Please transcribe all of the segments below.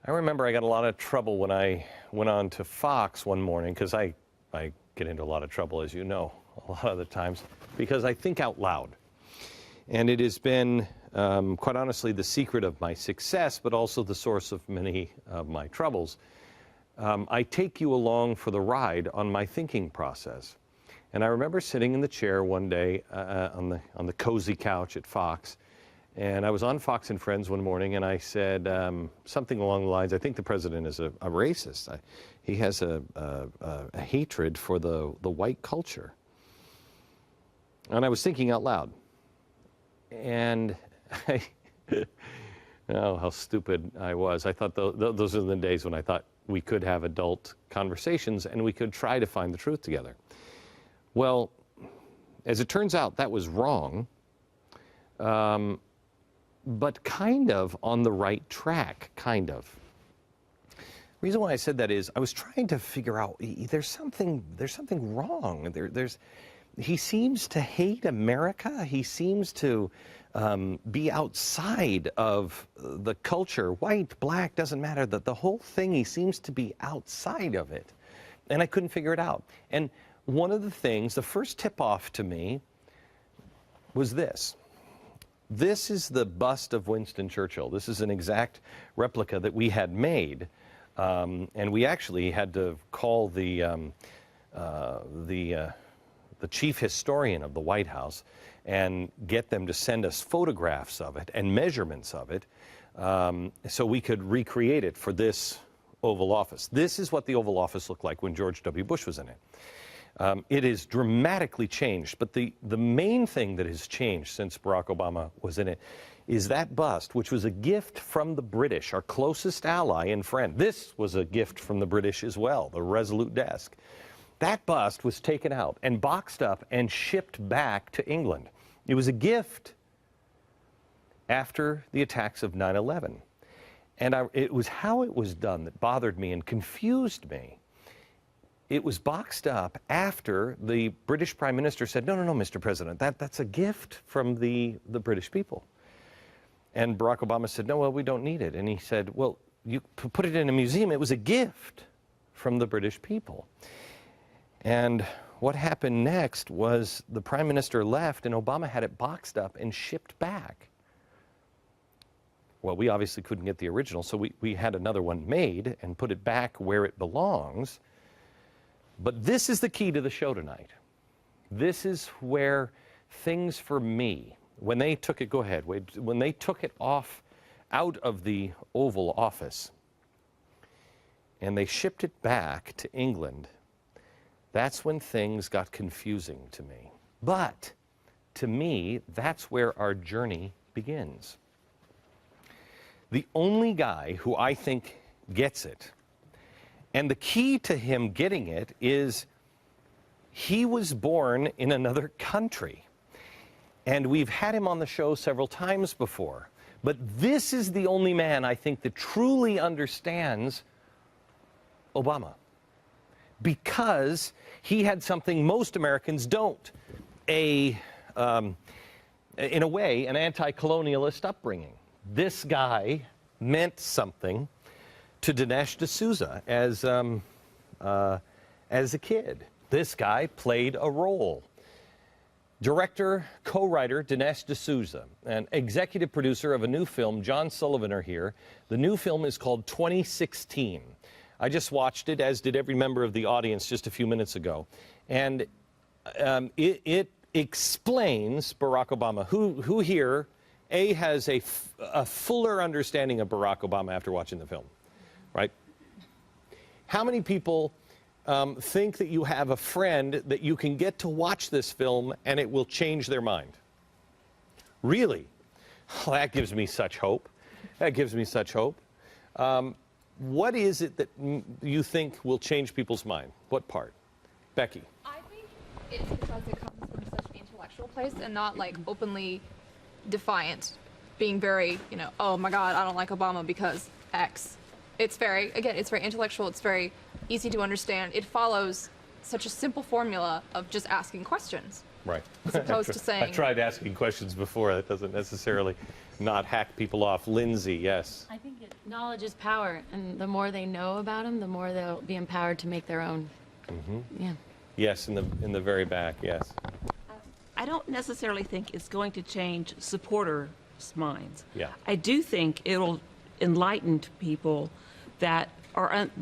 I remember I got a lot of trouble when I went on to Fox one morning, because I get into a lot of trouble, as you know, a lot of the times, because I think out loud. And it has been, quite honestly, the secret of my success, but also the source of many of my troubles. I take you along for the ride on my thinking process. And I remember sitting in the chair one day on the cozy couch at Fox, and I was on Fox and Friends one morning, and I said something along the lines, I think the president is a racist. He has a hatred for the white culture. And I was thinking out loud. And oh, how stupid I was. I thought those are the days when I thought we could have adult conversations and we could try to find the truth together. Well, as it turns out, that was wrong. But kind of on the right track, kind of. The reason why I said that is I was trying to figure out there's something wrong. He seems to hate America. He seems to be outside of the culture. White, black, doesn't matter. The whole thing, he seems to be outside of it. And I couldn't figure it out. And one of the things, the first tip-off to me was this. This is the bust of Winston Churchill. This is an exact replica that we had made, and we actually had to call the chief historian of the White House and get them to send us photographs of it and measurements of it, so we could recreate it for this Oval Office. This is what the Oval Office looked like when George W. Bush was in it. It is dramatically changed, but the main thing that has changed since Barack Obama was in it is that bust, which was a gift from the British, our closest ally and friend. This was a gift from the British as well, the Resolute desk. That bust was taken out and boxed up and shipped back to England. It was a gift after the attacks of 9/11. And it was how it was done that bothered me and confused me. It was boxed up after the British Prime Minister said, no, Mr. President, that's a gift from the British people. And Barack Obama said, no, well, we don't need it. And he said, well, you put it in a museum. It was a gift from the British people. And what happened next was the Prime Minister left and Obama had it boxed up and shipped back. Well, we obviously couldn't get the original, so we had another one made and put it back where it belongs. But this is the key to the show tonight. This is where things for me, when they took it, go ahead, Wade, when they took it out of the Oval Office and they shipped it back to England, that's when things got confusing to me. But to me, that's where our journey begins. The only guy who I think gets it, and the key to him getting it is he was born in another country. And we've had him on the show several times before. But this is the only man I think that truly understands Obama. Because he had something most Americans don't. In a way, an anti-colonialist upbringing. This guy meant something to Dinesh D'Souza as a kid. This guy played a role. Director, co-writer Dinesh D'Souza, and executive producer of a new film, John Sullivan, are here. The new film is called 2016. I just watched it, as did every member of the audience just a few minutes ago. And it explains Barack Obama. Who here, has a fuller understanding of Barack Obama after watching the film? Right? How many people think that you have a friend that you can get to watch this film and it will change their mind? Really? Well, that gives me such hope. That gives me such hope. What is it that you think will change people's mind? What part? Becky? I think it's because it comes from such an intellectual place and not like openly defiant, being very, oh my God, I don't like Obama because X. It's very, again, it's very intellectual. It's very easy to understand. It follows such a simple formula of just asking questions. Right. As opposed to saying... I tried asking questions before. That doesn't necessarily not hack people off. Lindsay, yes. I think knowledge is power, and the more they know about them, the more they'll be empowered to make their own. Yeah. Yes, in the very back, yes. I don't necessarily think it's going to change supporters' minds. Yeah. I do think it'll enlighten people that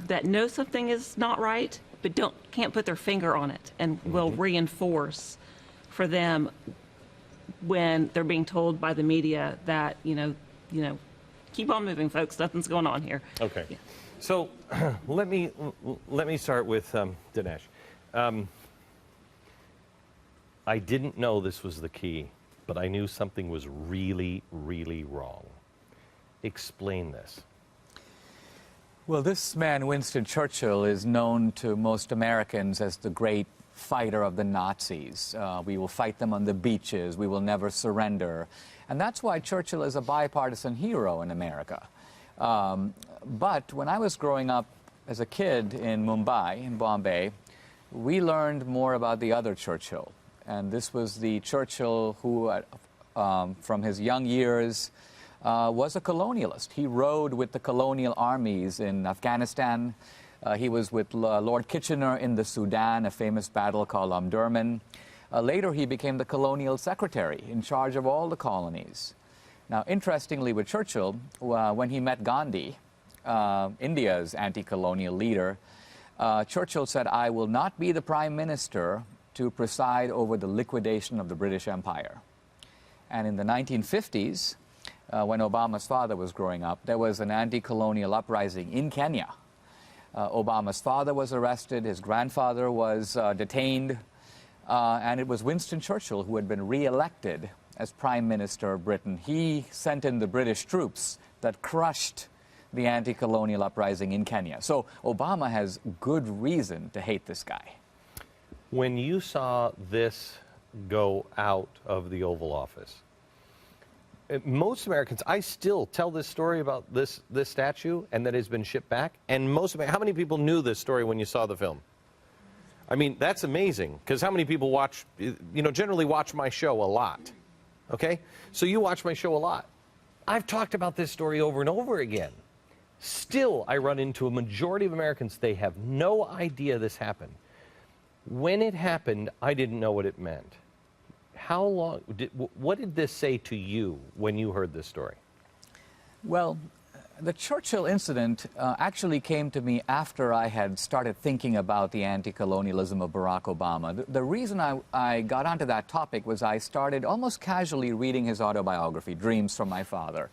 that know something is not right, but can't put their finger on it, and will reinforce for them when they're being told by the media that keep on moving, folks. Nothing's going on here. Okay. Yeah. So let me start with Dinesh. I didn't know this was the key, but I knew something was really, really wrong. Explain this. Well, this man, Winston Churchill, is known to most Americans as the great fighter of the Nazis. We will fight them on the beaches. We will never surrender. And that's why Churchill is a bipartisan hero in America. But when I was growing up as a kid in Mumbai, in Bombay, we learned more about the other Churchill. And this was the Churchill who, from his young years, was a colonialist. He rode with the colonial armies in Afghanistan. He was with Lord Kitchener in the Sudan, a famous battle called Omdurman. Later, he became the colonial secretary in charge of all the colonies. Now, interestingly, with Churchill, when he met Gandhi, India's anti-colonial leader, Churchill said, "I will not be the prime minister to preside over the liquidation of the British Empire." And in the 1950s, when Obama's father was growing up, there was an anti-colonial uprising in Kenya. Obama's father was arrested, his grandfather was detained, and it was Winston Churchill who had been re-elected as Prime Minister of Britain. He sent in the British troops that crushed the anti-colonial uprising in Kenya. So Obama has good reason to hate this guy. When you saw this go out of the Oval Office, most Americans, I still tell this story about this statue and that it's been shipped back, and how many people knew this story when you saw the film? I mean, that's amazing, because how many people generally watch my show a lot, okay? So you watch my show a lot. I've talked about this story over and over again. Still, I run into a majority of Americans, they have no idea this happened. When it happened, I didn't know what it meant. How long, what did this say to you when you heard this story? Well, the Churchill incident actually came to me after I had started thinking about the anti-colonialism of Barack Obama. The reason I got onto that topic was I started almost casually reading his autobiography, Dreams from My Father.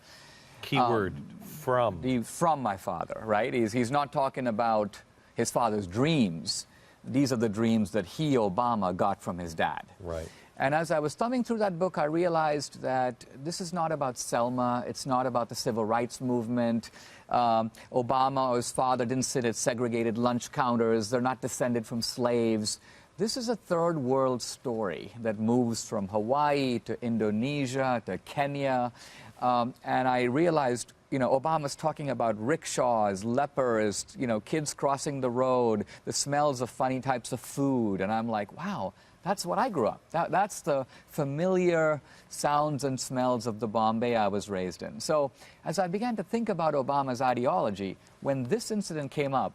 Keyword, from. From my father, right? He's not talking about his father's dreams. These are the dreams that he, Obama, got from his dad. Right. And as I was thumbing through that book, I realized that this is not about Selma. It's not about the civil rights movement. Obama or his father didn't sit at segregated lunch counters. They're not descended from slaves. This is a third world story that moves from Hawaii to Indonesia to Kenya. And I realized, Obama's talking about rickshaws, lepers, kids crossing the road, the smells of funny types of food. And I'm like, wow, that's what I grew up. That's the familiar sounds and smells of the Bombay I was raised in. So as I began to think about Obama's ideology, when this incident came up,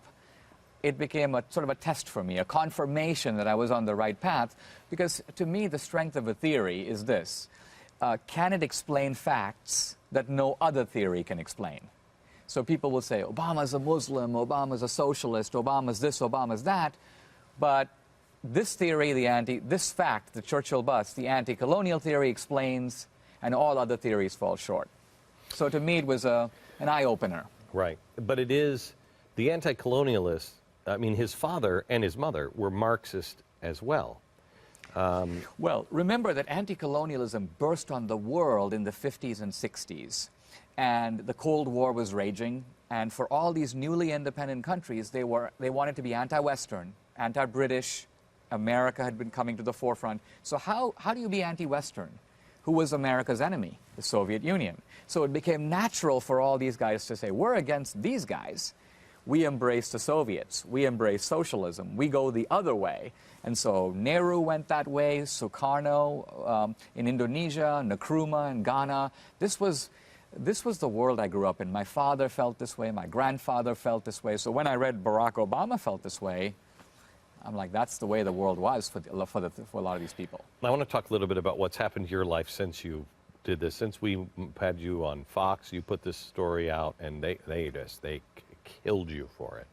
it became a sort of a test for me, a confirmation that I was on the right path. Because to me, the strength of a theory is this. Can it explain facts that no other theory can explain? So people will say, Obama's a Muslim, Obama's a socialist, Obama's this, Obama's that. But this theory, this fact, the Churchill bust, the anti-colonial theory explains, and all other theories fall short. So to me, it was an eye-opener. Right. But it is the anti-colonialists, I mean, his father and his mother were Marxist as well. Well, remember that anti-colonialism burst on the world in the 50s and 60s, and the Cold War was raging, and for all these newly independent countries, they wanted to be anti-Western, anti-British. America had been coming to the forefront. So how do you be anti-Western? Who was America's enemy? The Soviet Union. So it became natural for all these guys to say, we're against these guys. We embrace the Soviets. We embrace socialism. We go the other way. And so Nehru went that way, Sukarno in Indonesia, Nkrumah in Ghana. This was the world I grew up in. My father felt this way. My grandfather felt this way. So when I read Barack Obama felt this way, I'm like, that's the way the world was for a lot of these people. I want to talk a little bit about what's happened to your life since you did this. Since we had you on Fox, you put this story out, and they killed you for it.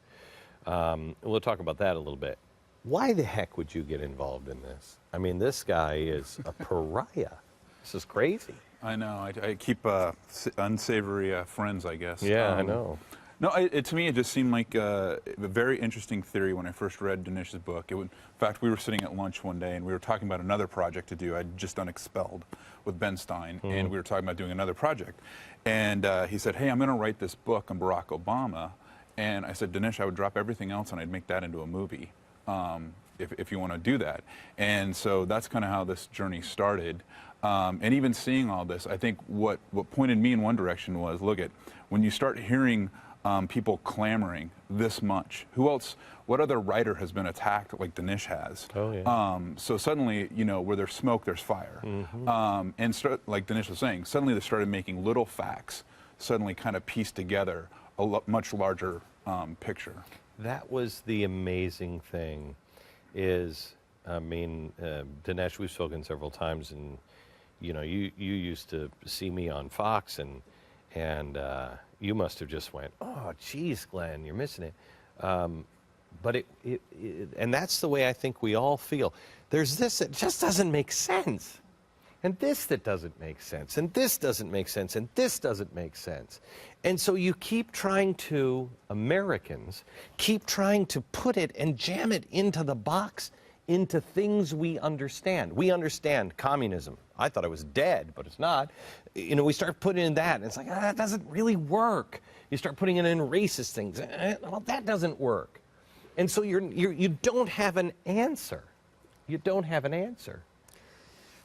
We'll talk about that a little bit. Why the heck would you get involved in this? I mean, this guy is a pariah. This is crazy. I know. I keep unsavory friends, I guess. Yeah, I know. No, to me, it just seemed like a very interesting theory when I first read Dinesh's book. In fact, we were sitting at lunch one day, and we were talking about another project to do. I'd just done Expelled with Ben Stein, and we were talking about doing another project. And he said, hey, I'm going to write this book on Barack Obama. And I said, Dinesh, I would drop everything else, and I'd make that into a movie if you want to do that. And so that's kind of how this journey started. And even seeing all this, I think what pointed me in one direction was, look at, when you start hearing people clamoring this much, who else, what other writer has been attacked like Dinesh has? Oh, yeah. So suddenly, you know, where there's smoke, there's fire. Like Dinesh was saying, suddenly they started making little facts, suddenly kind of pieced together a much larger picture. That was the amazing thing is, I mean, Dinesh, we've spoken several times, and you know, you used to see me on Fox, and you must have just went, oh, geez, Glenn, you're missing it. But and that's the way I think we all feel. There's this that just doesn't make sense, and this that doesn't make sense, and this doesn't make sense, and this doesn't make sense. And so you keep trying to, Americans, keep trying to put it and jam it into the box, into things we understand. We understand communism. I thought it was dead, but it's not. You know, we start putting in that, and it's like, that doesn't really work. You start putting it in racist things. Well, that doesn't work. And so you don't have an answer. You don't have an answer.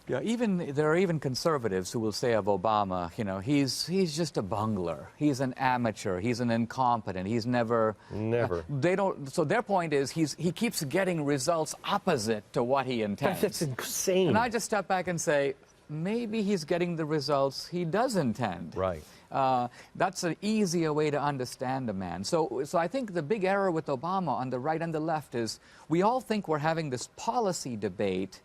Yeah, there are even conservatives who will say of Obama, you know, he's just a bungler. He's an amateur. He's an incompetent. He's never. They don't. So their point is he keeps getting results opposite to what he intends. That's insane. And I just step back and say, maybe he's getting the results he does intend. Right. That's an easier way to understand a man. So I think the big error with Obama on the right and the left is we all think we're having this policy debate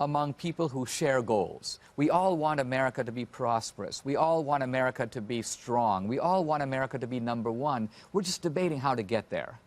among people who share goals. We all want America to be prosperous. We all want America to be strong. We all want America to be number one. We're just debating how to get there.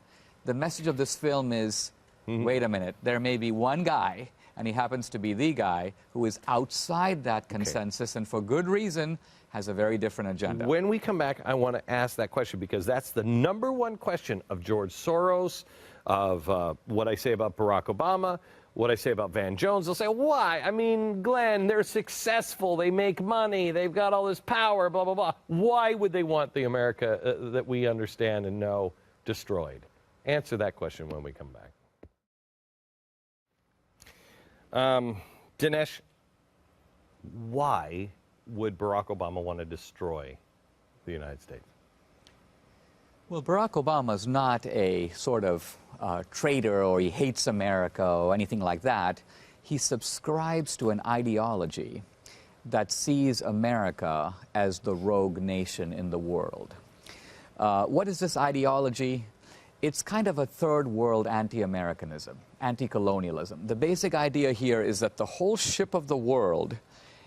The message of this film is, wait a minute, there may be one guy, and he happens to be the guy, who is outside that consensus, and for good reason, has a very different agenda. When we come back, I want to ask that question, because that's the #1 question of George Soros, of what I say about Barack Obama, what I say about Van Jones. They'll say, why? I mean, Glenn, they're successful. They make money. They've got all this power, blah, blah, blah. Why would they want the America that we understand and know destroyed? Answer that question when we come back. Dinesh, why would Barack Obama want to destroy the United States? Well, Barack Obama's not a sort of traitor, or he hates America or anything like that. He subscribes to an ideology that sees America as the rogue nation in the world. What is this ideology? It's kind of a third world anti-Americanism, anti-colonialism. The basic idea here is that the whole ship of the world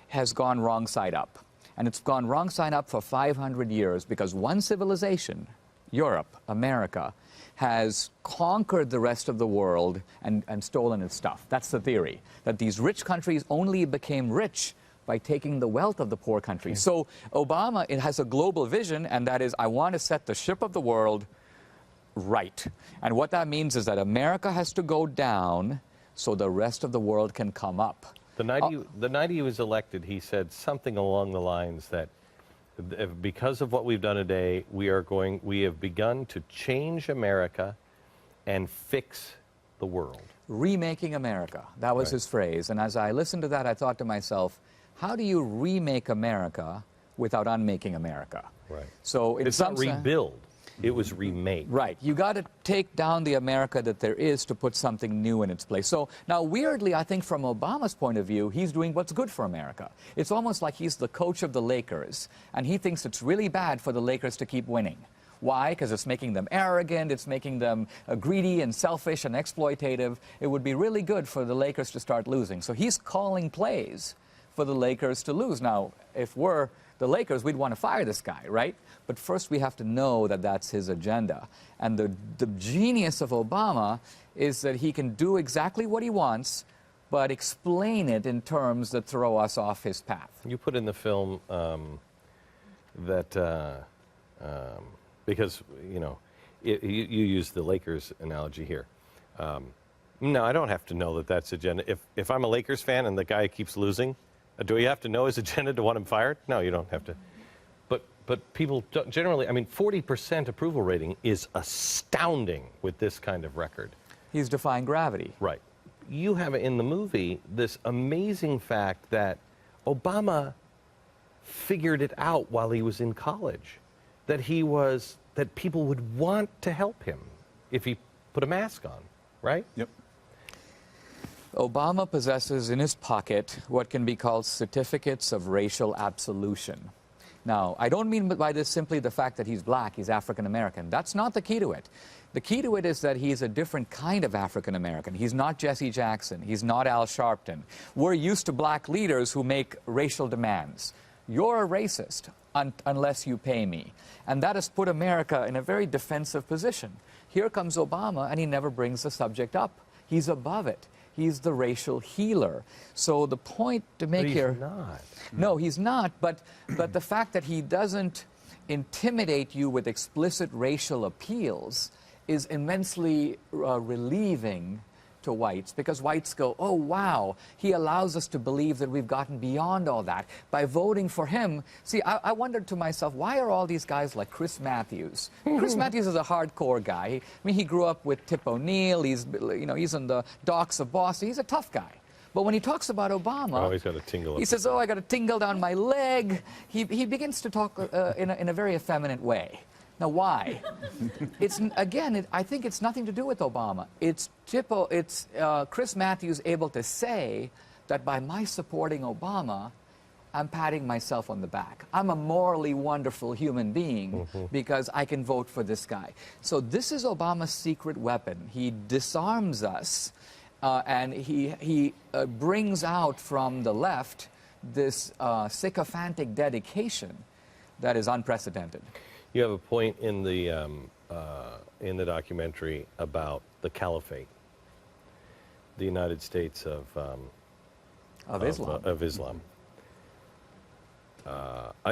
has gone wrong side up. And it's gone wrong side up for 500 years because one civilization, Europe, America, has conquered the rest of the world and stolen its stuff. That's the theory, that these rich countries only became rich by taking the wealth of the poor countries. So Obama, it has a global vision, and that is, I want to set the ship of the world right. And what that means is that America has to go down so the rest of the world can come up. The night he was elected, he said something along the lines that because of what we've done today, we have begun to change America and fix the world. Remaking America. That was his phrase. And as I listened to that, I thought to myself, how do you remake America without unmaking America? Right. So in it's some not rebuild. It was remade. Right. You got to take down the America that there is to put something new in its place. So now, weirdly, I think from Obama's point of view, he's doing what's good for America. It's almost like he's the coach of the Lakers, and he thinks it's really bad for the Lakers to keep winning. Why? Because it's making them arrogant, it's making them greedy and selfish and exploitative. It would be really good for the Lakers to start losing. So he's calling plays for the Lakers to lose. Now, if we're the Lakers, we'd want to fire this guy, right? But first we have to know that that's his agenda. And the genius of Obama is that he can do exactly what he wants, but explain it in terms that throw us off his path. You put in the film because, you know, you use the Lakers analogy here. No, I don't have to know that that's agenda. If I'm a Lakers fan and the guy keeps losing, do you have to know his agenda to want him fired? No, you don't have to. But people don't, generally, I mean, 40% approval rating is astounding with this kind of record. He's defying gravity. Right. You have in the movie this amazing fact that Obama figured it out while he was in college, that people would want to help him if he put a mask on, right? Yep. Obama possesses in his pocket what can be called certificates of racial absolution. Now, I don't mean by this simply the fact that he's black, he's African American. That's not the key to it. The key to it is that he's a different kind of African American. He's not Jesse Jackson. He's not Al Sharpton. We're used to black leaders who make racial demands. You're a racist unless you pay me. And that has put America in a very defensive position. Here comes Obama, and he never brings the subject up. He's above it. He's the racial healer. So the point to make here... He's not. No, he's not. But the fact that he doesn't intimidate you with explicit racial appeals is immensely relieving to whites, because whites go, oh, wow, he allows us to believe that we've gotten beyond all that. By voting for him, see, I wondered to myself, why are all these guys like Chris Matthews? Chris Matthews is a hardcore guy. I mean, he grew up with Tip O'Neill. He's on the docks of Boston. He's a tough guy. But when he talks about Obama, he's got a tingle. He says, oh, I got a tingle down my leg. He begins to talk in a very effeminate way. Now, why? I think it's nothing to do with Obama. It's Chris Matthews able to say that by my supporting Obama, I'm patting myself on the back. I'm a morally wonderful human being because I can vote for this guy. So this is Obama's secret weapon. He disarms us, and he brings out from the left this sycophantic dedication that is unprecedented. You have a point in the documentary about the caliphate, the United States of Islam.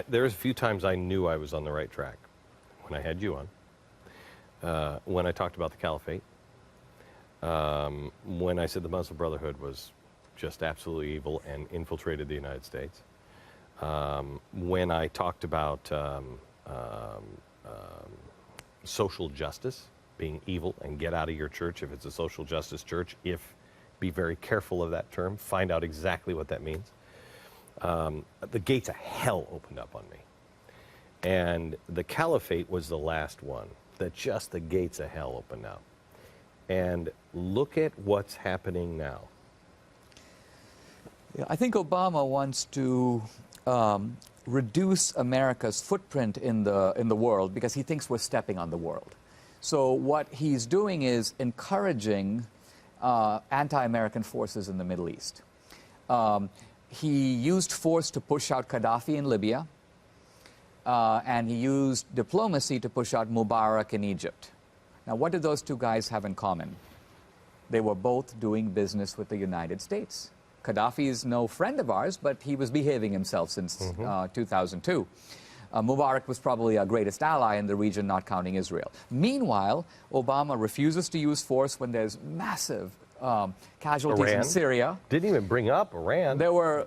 There was a few times I knew I was on the right track. When I had you on, when I talked about the caliphate, when I said the Muslim Brotherhood was just absolutely evil and infiltrated the United States, when I talked about social justice being evil and get out of your church if it's a social justice church. Be very careful of that term. Find out exactly what that means. The gates of hell opened up on me. And the caliphate was the last one that just the gates of hell opened up. And look at what's happening now. Yeah, I think Obama wants to reduce America's footprint in the world because he thinks we're stepping on the world. So what he's doing is encouraging anti-American forces in the Middle East. He used force to push out Gaddafi in Libya, and he used diplomacy to push out Mubarak in Egypt. Now, what did those two guys have in common? They were both doing business with the United States. Gaddafi is no friend of ours, but he was behaving himself since 2002. Mubarak was probably our greatest ally in the region, not counting Israel. Meanwhile, Obama refuses to use force when there's massive casualties in Syria. Didn't even bring up Iran. There were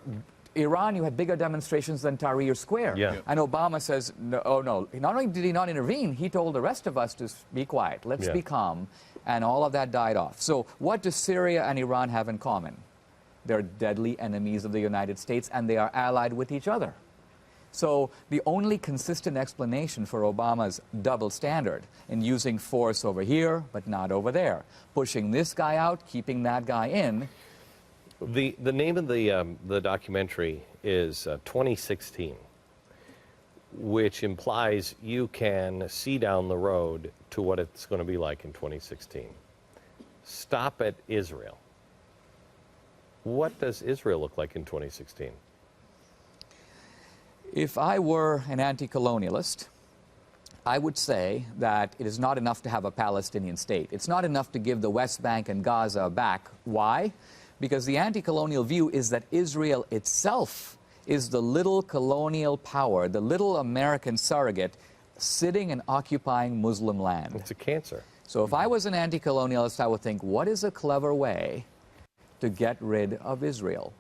Iran, you had bigger demonstrations than Tahrir Square. Yeah. And Obama says, no, oh no, not only did he not intervene, he told the rest of us to be quiet, let's be calm, and all of that died off. So what do Syria and Iran have in common? They're deadly enemies of the United States, and they are allied with each other. So the only consistent explanation for Obama's double standard in using force over here but not over there, pushing this guy out, keeping that guy in. The name of the documentary is 2016, which implies you can see down the road to what it's going to be like in 2016. Stop at Israel. What does Israel look like in 2016? If I were an anti-colonialist, I would say that it is not enough to have a Palestinian state. It's not enough to give the West Bank and Gaza back. Why? Because the anti-colonial view is that Israel itself is the little colonial power, the little American surrogate sitting and occupying Muslim land. It's a cancer. So if I was an anti-colonialist, I would think, what is a clever way to get rid of Israel,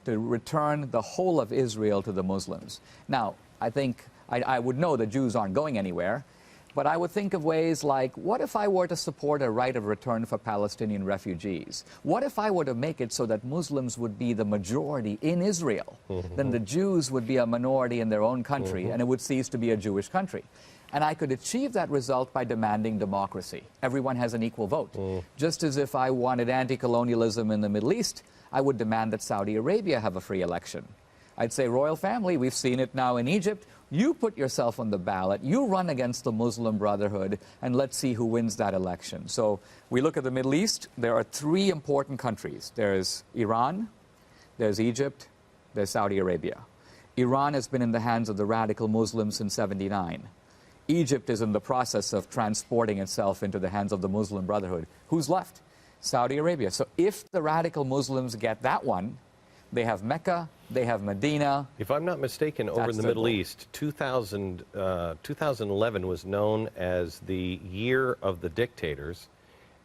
to return the whole of Israel to the Muslims? Now, I think I would know the Jews aren't going anywhere, but I would think of ways like, what if I were to support a right of return for Palestinian refugees? What if I were to make it so that Muslims would be the majority in Israel? Then the Jews would be a minority in their own country, and it would cease to be a Jewish country. And I could achieve that result by demanding democracy. Everyone has an equal vote. Just as if I wanted anti-colonialism in the Middle East, I would demand that Saudi Arabia have a free election. I'd say, royal family, we've seen it now in Egypt. You put yourself on the ballot, you run against the Muslim Brotherhood, and let's see who wins that election. So we look at the Middle East, there are three important countries. There's Iran, there's Egypt, there's Saudi Arabia. Iran has been in the hands of the radical Muslims since '79. Egypt is in the process of transporting itself into the hands of the Muslim Brotherhood. Who's left? Saudi Arabia. So if the radical Muslims get that one, they have Mecca, they have Medina. If I'm not mistaken, over in the Middle East, 2011 was known as the year of the dictators,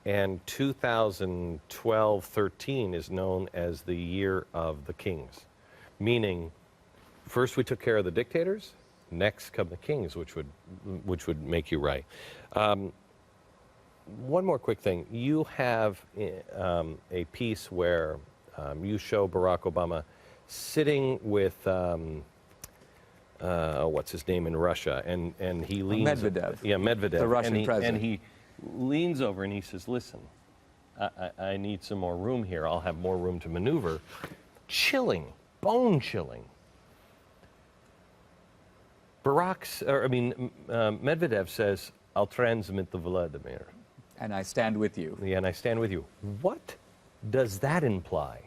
and 2012-13 is known as the year of the kings. Meaning, first we took care of the dictators, next come the kings, which would make you right. One more quick thing. You have a piece where you show Barack Obama sitting with what's his name in Russia, and he leans. Medvedev. Yeah, Medvedev. The Russian president. And he leans over and he says, "Listen, I need some more room here. I'll have more room to maneuver." Chilling, bone chilling. Medvedev says, "I'll transmit the Vladimir." And I stand with you. Yeah, and I stand with you. What does that imply?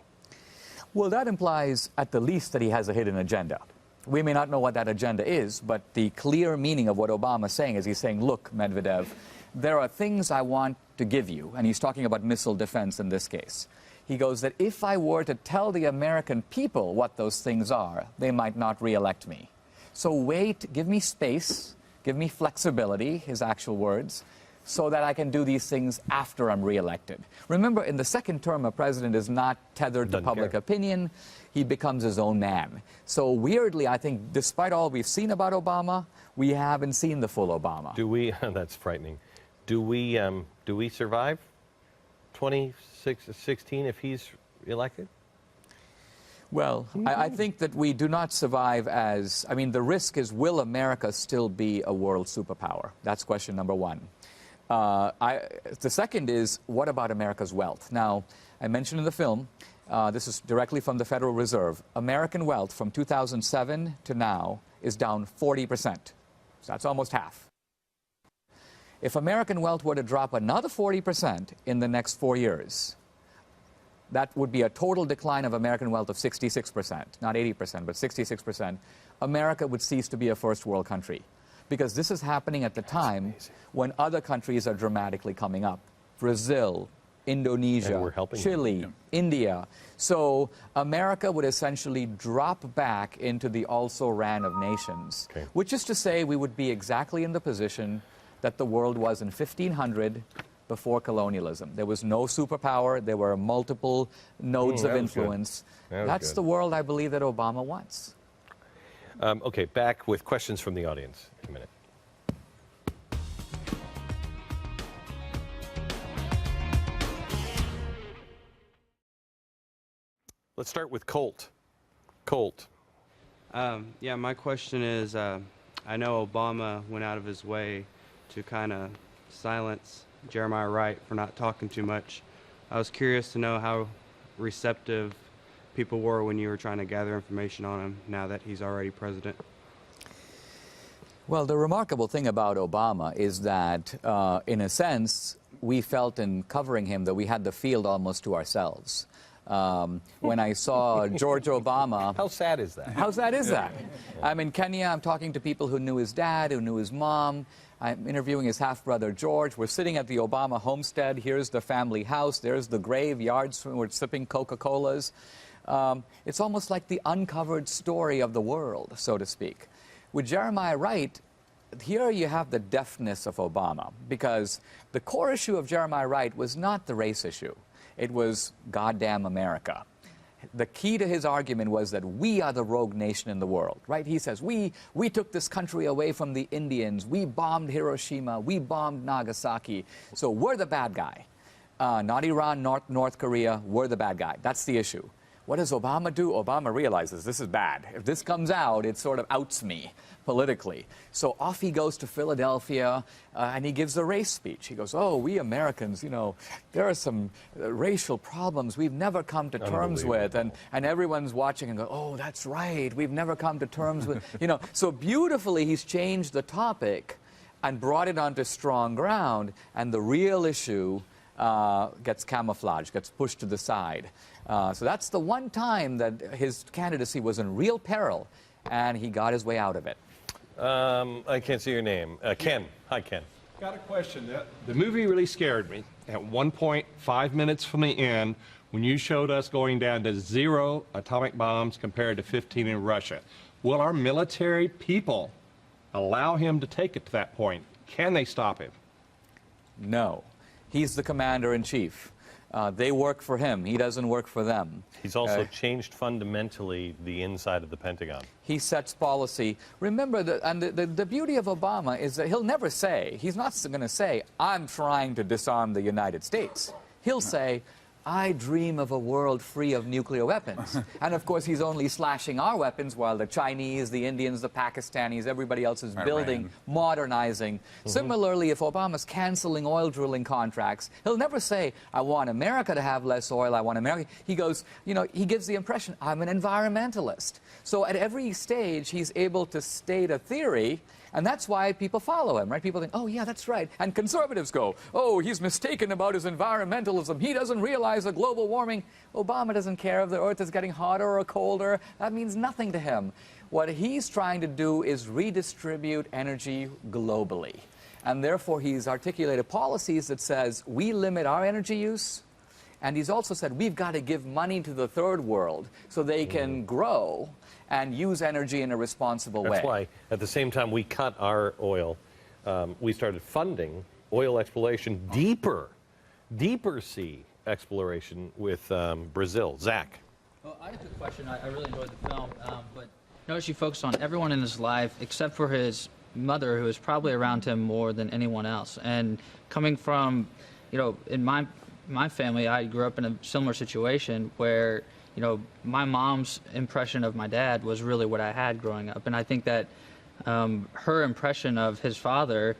Well, that implies at the least that he has a hidden agenda. We may not know what that agenda is, but the clear meaning of what Obama's saying is he's saying, look, Medvedev, there are things I want to give you, and he's talking about missile defense in this case. He goes that if I were to tell the American people what those things are, they might not re-elect me. So wait, give me space, give me flexibility, his actual words, so that I can do these things after I'm reelected. Remember, in the second term, a president is not tethered to public opinion. He becomes his own man. So weirdly, I think, despite all we've seen about Obama, we haven't seen the full Obama. Do we? That's frightening. Do we survive 2016 if he's elected? Well, I think that we do not survive as, I mean, the risk is, will America still be a world superpower? That's question number one. The second is, what about America's wealth? Now, I mentioned in the film, this is directly from the Federal Reserve, American wealth from 2007 to now is down 40%. So that's almost half. If American wealth were to drop another 40% in the next 4 years, that would be a total decline of American wealth of 66%, not 80%, but 66%. America would cease to be a first world country. Because this is happening at the time when other countries are dramatically coming up. Brazil, Indonesia, Chile, India. So America would essentially drop back into the also-ran of nations, which is to say we would be exactly in the position that the world was in 1500 before colonialism. There was no superpower. There were multiple nodes of influence. That's the world I believe that Obama wants. Okay, back with questions from the audience in a minute. Let's start with Colt. Colt, Yeah, my question is, I know Obama went out of his way to kind of silence Jeremiah Wright for not talking too much. I was curious to know how receptive people were when you were trying to gather information on him now that he's already president. Well, the remarkable thing about Obama is that, in a sense, we felt in covering him that we had the field almost to ourselves. When I saw George Obama... How sad is that? How sad is that? I'm in Kenya, I'm talking to people who knew his dad, who knew his mom. I'm interviewing his half-brother George. We're sitting at the Obama homestead. Here's the family house. There's the graveyards. We're sipping Coca-Colas. It's almost like the uncovered story of the world, so to speak. With Jeremiah Wright, here you have the deafness of Obama, because the core issue of Jeremiah Wright was not the race issue. It was goddamn America. The key to his argument was that we are the rogue nation in the world, right? He says, we took this country away from the Indians. We bombed Hiroshima. We bombed Nagasaki. So we're the bad guy. Not Iran, North Korea. We're the bad guy. That's the issue. What does Obama do? Obama realizes this is bad. If this comes out, it sort of outs me politically. So off he goes to Philadelphia, and he gives a race speech. He goes, oh, we Americans, you know, there are some racial problems we've never come to terms with. And everyone's watching and go, oh, that's right. We've never come to terms with, you know. So beautifully, he's changed the topic and brought it onto strong ground. And the real issue gets camouflaged, gets pushed to the side. So that's the one time that his candidacy was in real peril, and he got his way out of it. I can't see your name. Ken. Hi, Ken. Got a question. The movie really scared me. At one point, 5 minutes from the end, when you showed us going down to 0 atomic bombs compared to 15 in Russia, will our military people allow him to take it to that point? Can they stop him? No. He's the commander-in-chief. They work for him. He doesn't work for them. He's also changed fundamentally the inside of the Pentagon. He sets policy. Remember, the beauty of Obama is that he'll never say, he's not going to say, I'm trying to disarm the United States. He'll say, I dream of a world free of nuclear weapons. And of course, he's only slashing our weapons while the Chinese, the Indians, the Pakistanis, everybody else is building, modernizing. Similarly, if Obama's canceling oil drilling contracts, he'll never say, I want America to have less oil, I want America. He goes, you know, he gives the impression, I'm an environmentalist. So at every stage, he's able to state a theory. And that's why people follow him, right? People think, oh, yeah, that's right. And conservatives go, oh, he's mistaken about his environmentalism. He doesn't realize that global warming. Obama doesn't care if the Earth is getting hotter or colder. That means nothing to him. What he's trying to do is redistribute energy globally. And therefore, he's articulated policies that says we limit our energy use. And he's also said we've got to give money to the third world so they can grow and use energy in a responsible way. That's why, at the same time we cut our oil, we started funding oil exploration, deeper sea exploration with Brazil. Zach. Well, I have a question. I really enjoyed the film, but notice you focused on everyone in his life except for his mother, who is probably around him more than anyone else. And coming from, you know, in my family, I grew up in a similar situation where, you know, my mom's impression of my dad was really what I had growing up. And I think that her impression of his father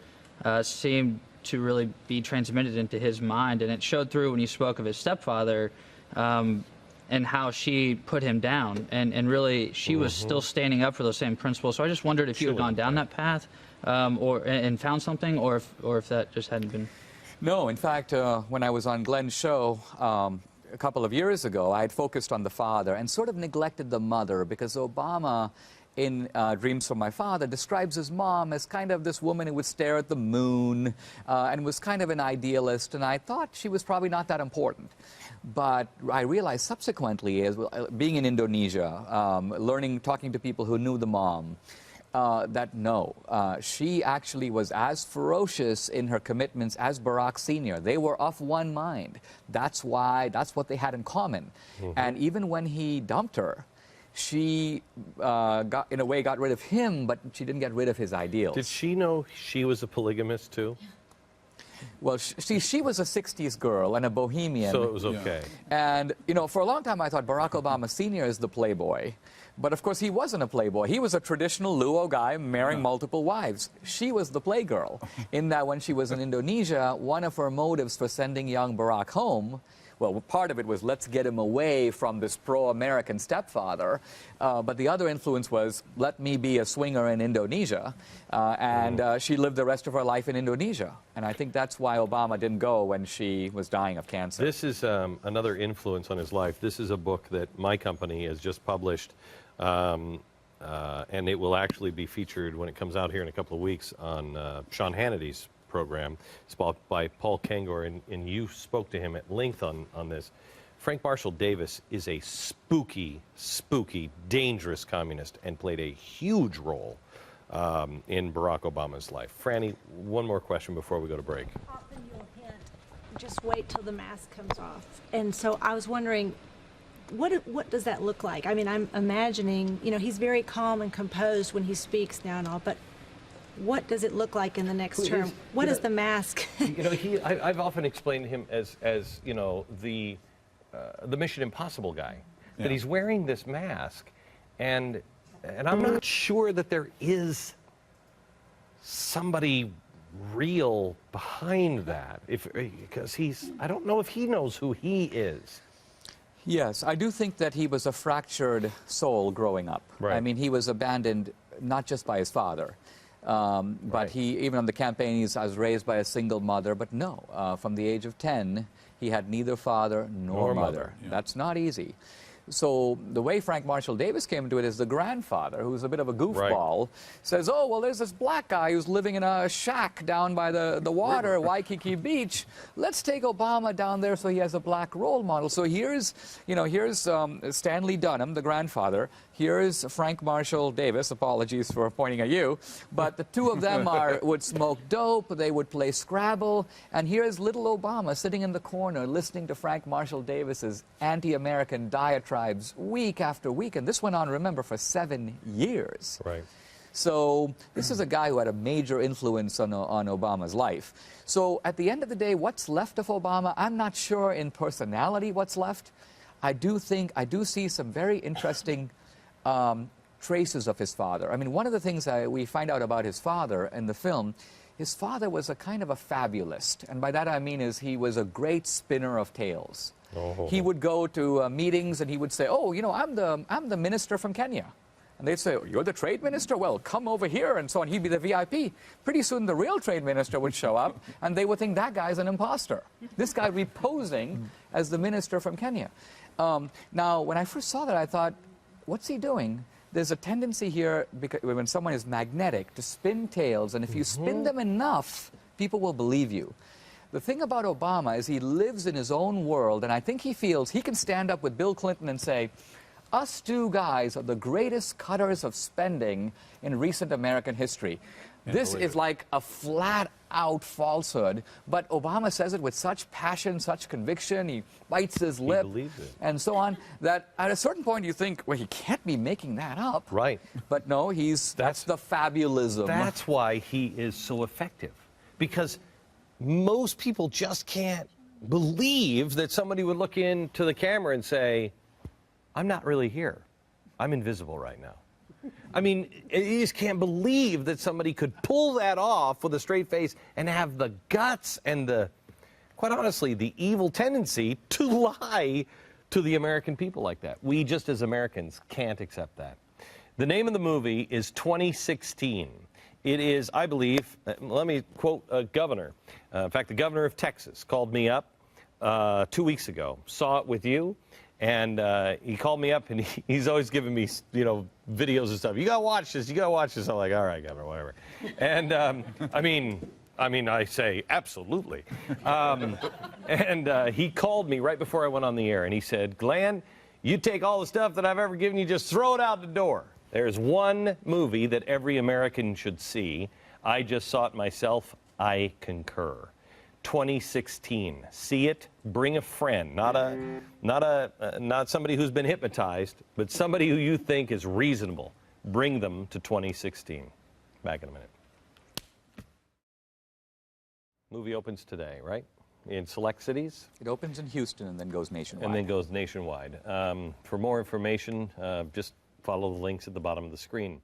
seemed to really be transmitted into his mind. And it showed through when you spoke of his stepfather and how she put him down. And really, she was still standing up for those same principles. So I just wondered if you had gone down that path and found something, or if that just hadn't been. No, in fact, when I was on Glenn's show a couple of years ago, I had focused on the father and sort of neglected the mother, because Obama, in Dreams from My Father, describes his mom as kind of this woman who would stare at the moon and was kind of an idealist, and I thought she was probably not that important. But I realized subsequently, as being in Indonesia, talking to people who knew the mom, that no, she actually was as ferocious in her commitments as Barack Sr. They were of one mind. That's what they had in common. And even when he dumped her, she, in a way, got rid of him, but she didn't get rid of his ideals. Did she know she was a polygamist, too? Well, she was a 60s girl and a bohemian. So it was okay. And, you know, for a long time I thought Barack Obama Sr. is the playboy. But of course he wasn't a playboy. He was a traditional Luo guy marrying multiple wives. She was the playgirl in that when she was in Indonesia, one of her motives for sending young Barack home, well, part of it was let's get him away from this pro-American stepfather. But the other influence was let me be a swinger in Indonesia. She lived the rest of her life in Indonesia. And I think that's why Obama didn't go when she was dying of cancer. This is another influence on his life. This is a book that my company has just published. And it will actually be featured when it comes out here in a couple of weeks on Sean Hannity's program. It's by Paul Kengor, and you spoke to him at length on this. Frank Marshall Davis is a spooky, dangerous communist and played a huge role in Barack Obama's life. Franny, one more question before we go to break. Often you'll hint, just wait till the mask comes off. And so I was wondering, what does that look like? I mean, I'm imagining, you know, he's very calm and composed when he speaks now and all, but what does it look like in the next term? What is the mask? You know, I've often explained him as you know, the Mission Impossible guy. Yeah. That he's wearing this mask, and I'm not sure that there is somebody real behind that. Because I don't know if he knows who he is. Yes, I do think that he was a fractured soul growing up. Right. I mean, he was abandoned not just by his father, but he, even on the campaign, I was raised by a single mother, but no, from the age of 10, he had neither father nor mother. Yeah. That's not easy. So the way Frank Marshall Davis came into it is the grandfather, who's a bit of a goofball, says, oh, well, there's this black guy who's living in a shack down by the water, Waikiki Beach. Let's take Obama down there so he has a black role model. So here's Stanley Dunham, the grandfather. Here's Frank Marshall Davis. Apologies for pointing at you. But the two of them would smoke dope. They would play Scrabble. And here's little Obama sitting in the corner listening to Frank Marshall Davis's anti-American diatribes week after week. And this went on, remember, for 7 years. Right. So this is a guy who had a major influence on Obama's life. So at the end of the day, what's left of Obama, I'm not sure in personality what's left. I do see some very interesting traces of his father. I mean, one of the things we find out about his father in the film, his father was a kind of a fabulist. And by that I mean is he was a great spinner of tales. Oh. He would go to meetings and he would say, oh, you know, I'm the minister from Kenya. And they'd say, oh, you're the trade minister? Well, come over here, and so on. He'd be the VIP. Pretty soon the real trade minister would show up, and they would think that guy's an imposter. This guy reposing as the minister from Kenya. Now, when I first saw that, I thought, what's he doing? There's a tendency here, because when someone is magnetic, to spin tales, and if you spin them enough, people will believe you. The thing about Obama is he lives in his own world, and I think he feels he can stand up with Bill Clinton and say, us two guys are the greatest cutters of spending in recent American history. This is like a flat-out falsehood, but Obama says it with such passion, such conviction, he bites his lip, and so on, that at a certain point you think, well, he can't be making that up. Right. But no, that's the fabulism. That's why he is so effective, because most people just can't believe that somebody would look into the camera and say, I'm not really here. I'm invisible right now. I mean, you just can't believe that somebody could pull that off with a straight face and have the guts and quite honestly, the evil tendency to lie to the American people like that. We just as Americans can't accept that. The name of the movie is 2016. It is, I believe, let me quote a governor. In fact, the governor of Texas called me up 2 weeks ago, saw it with you. And he called me up, and he's always giving me, you know, videos and stuff. You gotta watch this. You gotta watch this. I'm like, all right, Governor, whatever. And I mean, I say absolutely. He called me right before I went on the air, and he said, Glenn, you take all the stuff that I've ever given you, just throw it out the door. There's one movie that every American should see. I just saw it myself. I concur. 2016. See it, bring a friend, not somebody who's been hypnotized, but somebody who you think is reasonable. Bring them to 2016. Back in a minute. Movie opens today, right? In select cities? It opens in Houston and then goes nationwide. And then goes nationwide. For more information, just follow the links at the bottom of the screen.